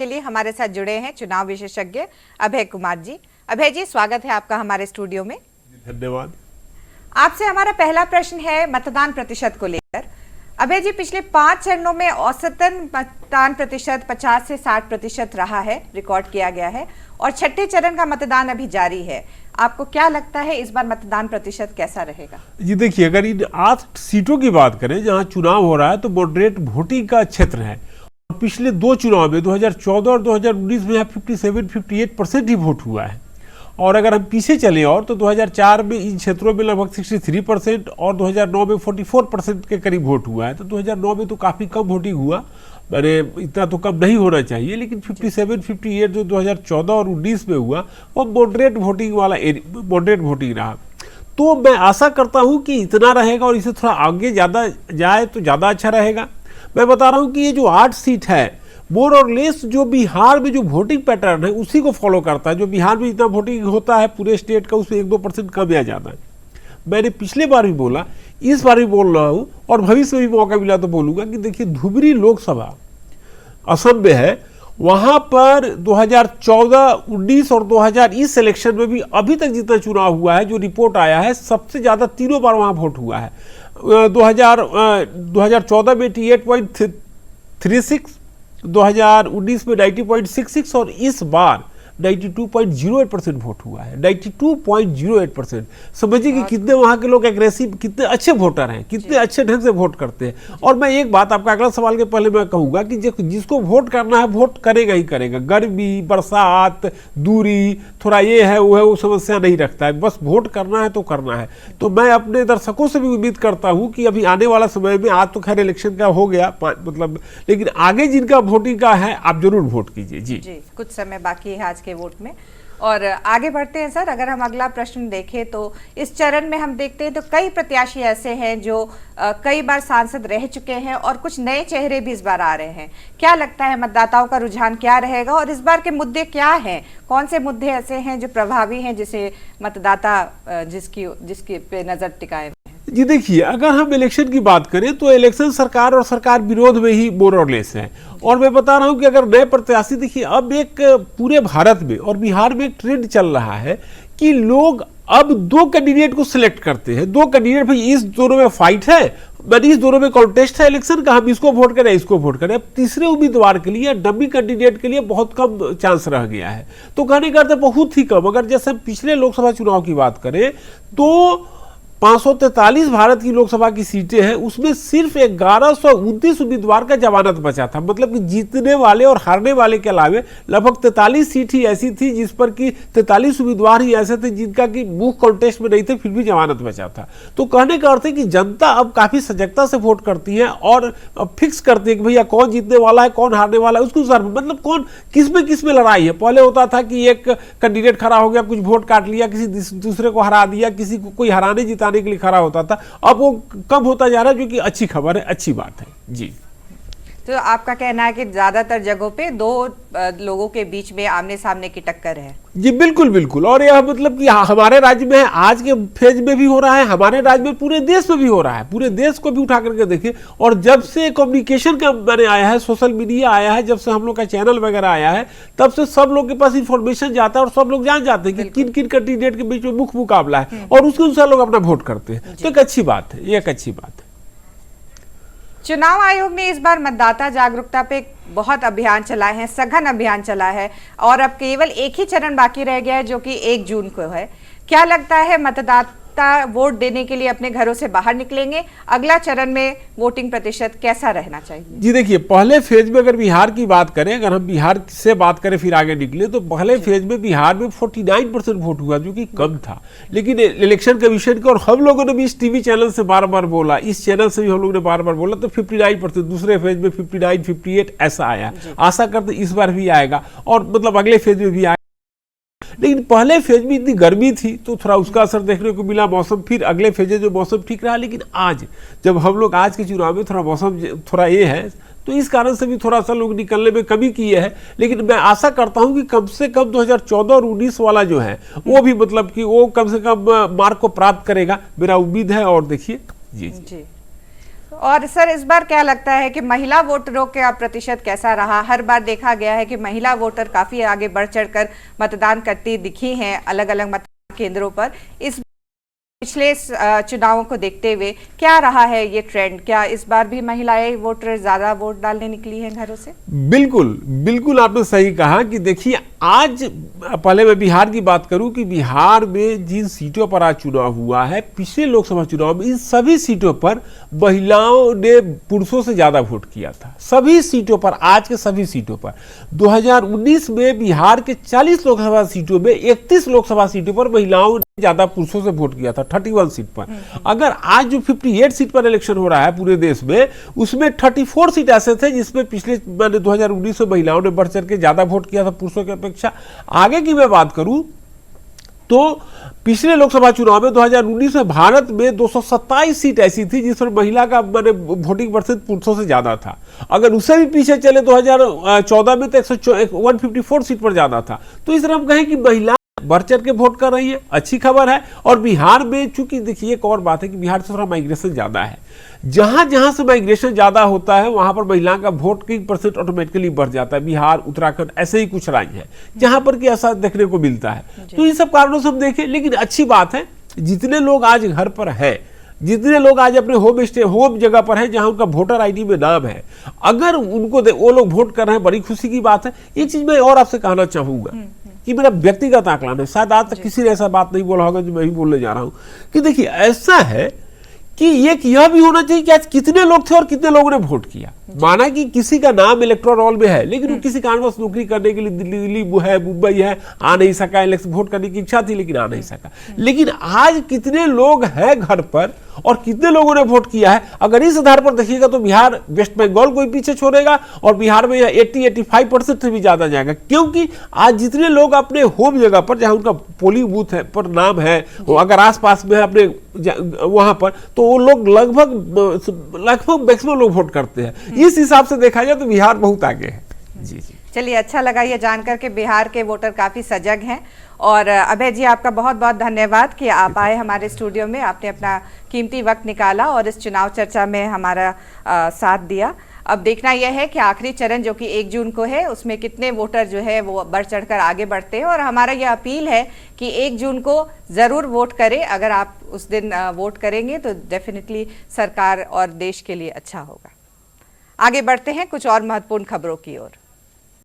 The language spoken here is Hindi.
के लिए हमारे साथ जुड़े हैं चुनाव विशेषज्ञ अभय कुमार जी। अभय जी, स्वागत है आपका हमारे स्टूडियो में। धन्यवाद। आपसे हमारा पहला प्रश्न है मतदान प्रतिशत को लेकर। अभय जी, पिछले 5 चरणों में औसतन मतदान प्रतिशत 50 से 60% रहा है, रिकॉर्ड किया गया है, और छठे चरण का मतदान अभी जारी है। आपको क्या लगता है इस बार मतदान प्रतिशत कैसा रहेगा? जी देखिए, अगर इन 8 सीटों की बात करें जहां चुनाव हो रहा है तो मॉडरेट वोटिंग का क्षेत्र है। पिछले 2 चुनाव में 2014 और 2019 में 57-58% ही वोट हुआ है। और अगर हम पीछे चले और तो 2004 में इन क्षेत्रों में लगभग 63% और 2009 में 44% के करीब वोट हुआ है। तो 2009 में तो काफ़ी कम वोटिंग हुआ, मैंने इतना तो कम नहीं होना चाहिए, लेकिन 57-58 जो 2014 और 19 में हुआ वो मॉडरेट वोटिंग वाला मॉडरेट वोटिंग रहा। तो मैं आशा करता हूँ कि इतना रहेगा और इसे थोड़ा आगे ज़्यादा जाए तो ज़्यादा अच्छा रहेगा। मैं बता रहा हूँ कि ये जो 8 सीट है मोर और लेस जो बिहार में जो वोटिंग पैटर्न है उसी को फॉलो करता है। जो बिहार में जितना वोटिंग होता है पूरे स्टेट का, उसमें 1-2% कम या ज़्यादा है। मैंने पिछले बार भी बोला, इस बार भी बोल रहा हूँ और भविष्य में भी मौका मिला तो बोलूँगा कि देखिए, धुबरी लोकसभा असम में है, वहाँ पर 2014, 19 और 2000 इस इलेक्शन में भी अभी तक जितना चुनाव हुआ है, जो रिपोर्ट आया है, सबसे ज़्यादा तीनों बार वहाँ वोट हुआ है। 2014 में 88.36, 2019 में 90.66 और इस बार 92.08% वोट हुआ है। 92.08%। समझिए कि कितने वहाँ के लोग एग्रेसिव, कितने अच्छे वोटर हैं, कितने अच्छे ढंग से वोट करते हैं। और मैं एक बात आपका अगला सवाल के पहले मैं कहूँगा कि जिसको वोट करना है वोट करेगा ही करेगा। गर्मी, बरसात, दूरी, थोड़ा ये है वो समस्या नहीं रखता है, बस वोट करना है तो करना है। तो मैं अपने दर्शकों से भी उम्मीद करता हूँ कि अभी आने वाला समय में, आज तो खैर इलेक्शन का हो गया मतलब, लेकिन आगे जिनका वोटिंग का है आप जरूर वोट कीजिए। जी कुछ समय बाकी है आज के वोट में, और आगे बढ़ते हैं सर। अगर हम अगला प्रश्न देखें तो इस चरण में हम देखते हैं तो कई प्रत्याशी ऐसे हैं जो कई बार सांसद रह चुके हैं और कुछ नए चेहरे भी इस बार आ रहे हैं। क्या लगता है मतदाताओं का रुझान क्या रहेगा और इस बार के मुद्दे क्या हैं? कौन से मुद्दे ऐसे हैं जो प्रभावी हैं, जिसे मतदाता जिसके पे नजर टिकाए? जी देखिए, अगर हम इलेक्शन की बात करें तो इलेक्शन सरकार और सरकार विरोध में ही मोर और लेस है। और मैं बता रहा हूं कि अगर नए प्रत्याशी, देखिए अब एक पूरे भारत में और बिहार में एक ट्रेंड चल रहा है कि लोग अब 2 कैंडिडेट को सिलेक्ट करते हैं। 2 कैंडिडेट, भाई इस दोनों में फाइट है, इस दोनों में कॉन्टेस्ट है इलेक्शन का, हम इसको वोट करें इसको वोट करें। अब तीसरे उम्मीदवार के लिए, डमी कैंडिडेट के लिए बहुत कम चांस रह गया है। तो कहने का अर्थ बहुत ही कम। अगर जैसे पिछले लोकसभा चुनाव की बात करें तो 543 भारत की लोकसभा की सीटें हैं, उसमें सिर्फ 1129 उम्मीदवार का जमानत बचा था। मतलब कि जीतने वाले और हारने वाले के अलावे लगभग 43 सीट ही ऐसी थी जिस पर कि 43 उम्मीदवार ही ऐसे थे जिनका कि मुख्य कॉन्टेस्ट में नहीं थे, फिर भी जमानत बचा था। तो कहने का अर्थ है कि जनता अब काफी सजगता से वोट करती है और फिक्स करती है कि भैया कौन जीतने वाला है, कौन हारने वाला है, उसके अनुसार मतलब कौन किस में लड़ाई है। पहले होता था कि एक कैंडिडेट खड़ा हो गया, कुछ वोट काट लिया, किसी दूसरे को हरा दिया, किसी को कोई हराने जिताने के लिए खड़ा होता था। अब वो कम होता जा रहा है, जो कि अच्छी खबर है, अच्छी बात है। जी, तो आपका कहना है कि ज्यादातर जगहों पे 2 लोगों के बीच में आमने सामने की टक्कर है? जी बिल्कुल बिल्कुल। और यह मतलब कि हमारे राज्य में आज के फेज में भी हो रहा है, हमारे राज्य में, पूरे देश में भी हो रहा है। पूरे देश को भी उठा करके देखिए। और जब से कम्युनिकेशन का मैंने आया है, सोशल मीडिया आया है, जब से हम लोग का चैनल वगैरह आया है, तब से सब लोग के पास इंफॉर्मेशन जाता है और सब लोग जान जाते हैं कि किन किन कैंडिडेट के बीच में मुख्य मुकाबला है और उसके अनुसार लोग अपना वोट करते हैं। तो एक अच्छी बात है, ये एक अच्छी बात है। चुनाव आयोग ने इस बार मतदाता जागरूकता पे बहुत अभियान चलाए हैं, सघन अभियान चला है, और अब केवल एक ही चरण बाकी रह गया है जो कि 1 जून को है। क्या लगता है मतदाता वोट देने के लिए अपने घरों से बाहर निकलेंगे? अगला चरण में वोटिंग प्रतिशत कैसा रहना चाहिए? जी देखिए, पहले फेज में अगर बिहार की बात करें, अगर हम बिहार से बात करें फिर आगे निकले, तो पहले फेज में बिहार में 49% वोट हुआ, जो कि कम था। लेकिन इलेक्शन कमीशन को और हम लोगों ने भी इस टीवी चैनल से बार बार बोला, इस चैनल से भी हम लोगों ने बार बार बोला, तो 59%, दूसरे फेज में 59, 58 ऐसा आया। आशा करते इस बार भी आएगा और मतलब अगले फेज में भी आएगा। लेकिन पहले फेज में इतनी गर्मी थी तो थोड़ा उसका असर देखने को मिला। मौसम फिर अगले फेज जो मौसम ठीक रहा, लेकिन आज जब हम लोग आज के चुनाव में थोड़ा मौसम थोड़ा ये है, तो इस कारण से भी थोड़ा सा लोग निकलने में कमी किए है। लेकिन मैं आशा करता हूं कि कम से कम 2014 और 19 वाला जो है वो भी मतलब कि वो कम से कम मार्क को प्राप्त करेगा, मेरा उम्मीद है। और देखिए जी। तो और सर इस बार क्या लगता है कि महिला वोटरों का प्रतिशत कैसा रहा? हर बार देखा गया है कि महिला वोटर काफी आगे बढ़ चढ़कर मतदान करती दिखी हैं अलग अलग मतदान केंद्रों पर। इस पिछले चुनावों को देखते हुए क्या रहा है ये ट्रेंड? क्या इस बार भी महिलाएं वोटर ज्यादा वोट डालने निकली हैं घरों से? बिल्कुल बिल्कुल, आपने सही कहा कि देखिए आज, पहले मैं बिहार की बात करूं कि बिहार में जिन सीटों पर आज चुनाव हुआ है, पिछले लोकसभा चुनाव में इन सभी सीटों पर महिलाओं ने पुरुषों से ज्यादा वोट किया था। सभी सीटों पर, आज के सभी सीटों पर 2019 में बिहार के 40 लोकसभा सीटों में 31 लोकसभा सीटों पर महिलाओं ने ज्यादा पुरुषों से वोट किया था, 31 सीट पर। अगर आज जो 58 सीट पर इलेक्शन हो रहा है पूरे देश में, उसमें 34 सीट ऐसे थे जिसमें पिछले 2019 में महिलाओं ने बढ़ चढ़ के ज्यादा वोट किया था पुरुषों की अपेक्षा। आगे की मैं बात करूं तो पिछले लोकसभा चुनाव में 2019 में भारत में 227 सीट ऐसी थी जिस पर महिला का वोटिंग प्रतिशत पुरुषों से ज्यादा था। अगर उससे भी पीछे चले 2014 में तो 154 सीट पर ज्यादा था। तो इस तरह हम कहें कि महिला बढ़ चढ़ के वोट कर रही है, अच्छी खबर है। और बिहार में चूंकि देखिए एक और बात है कि बिहार से थोड़ा माइग्रेशन ज्यादा है, जहां जहां से माइग्रेशन ज्यादा होता है वहां पर महिलाओं का वोट की परसेंट ऑटोमेटिकली बढ़ जाता है। बिहार, उत्तराखंड, ऐसे ही कुछ राज्य है जहां पर कि ऐसा देखने को मिलता है। तो इन सब कारणों से हम देखें, लेकिन अच्छी बात है जितने लोग आज घर पर हैं, जितने लोग आज अपने होम जगह पर हैं जहां उनका वोटर आईडी में नाम है, अगर उनको वो लोग वोट कर रहे हैं, बड़ी खुशी की बात है। एक चीज मैं और आपसे कहना चाहूंगा कि मेरा व्यक्तिगत आकलन है, शायद आज तक किसी ने ऐसा बात नहीं बोला होगा जो मैं भी बोलने जा रहा हूं, कि देखिए ऐसा है कि एक यह भी होना चाहिए कि आज कितने लोग थे और कितने लोगों ने वोट किया। माना कि किसी का नाम इलेक्टोरल रोल में है, लेकिन वो किसी कारणवश नौकरी करने के लिए दिल्ली है, मुंबई है, आ नहीं सका, इलेक्शन वोट करने की इच्छा थी लेकिन आ नहीं सका। लेकिन आज कितने लोग हैं घर पर और कितने लोगों ने वोट किया है, अगर इस आधार पर देखिएगा तो बिहार वेस्ट बंगाल को भी पीछे छोड़ेगा और बिहार में 80-85% से भी ज्यादा जाएगा। क्योंकि आज जितने लोग अपने होम जगह पर जहां उनका पोलिंग बूथ है पर नाम है, अगर आसपास में है अपने वहां पर, तो वो लोग लगभग मैक्सिमम लोग वोट करते हैं। इस हिसाब से देखा जाए तो बिहार बहुत आगे है। जी जी, चलिए अच्छा लगा ये जानकर के बिहार के वोटर काफी सजग हैं। और अभय जी आपका बहुत बहुत धन्यवाद कि आप आए हमारे स्टूडियो में, आपने अपना कीमती वक्त निकाला और इस चुनाव चर्चा में हमारा साथ दिया। अब देखना यह है कि आखिरी चरण जो कि 1 जून को है उसमें कितने वोटर जो है वो बढ़ चढ़कर आगे बढ़ते हैं। और हमारा यह अपील है कि 1 जून को ज़रूर वोट करें। अगर आप उस दिन वोट करेंगे तो डेफिनेटली सरकार और देश के लिए अच्छा होगा। आगे बढ़ते हैं कुछ और महत्वपूर्ण खबरों की ओर।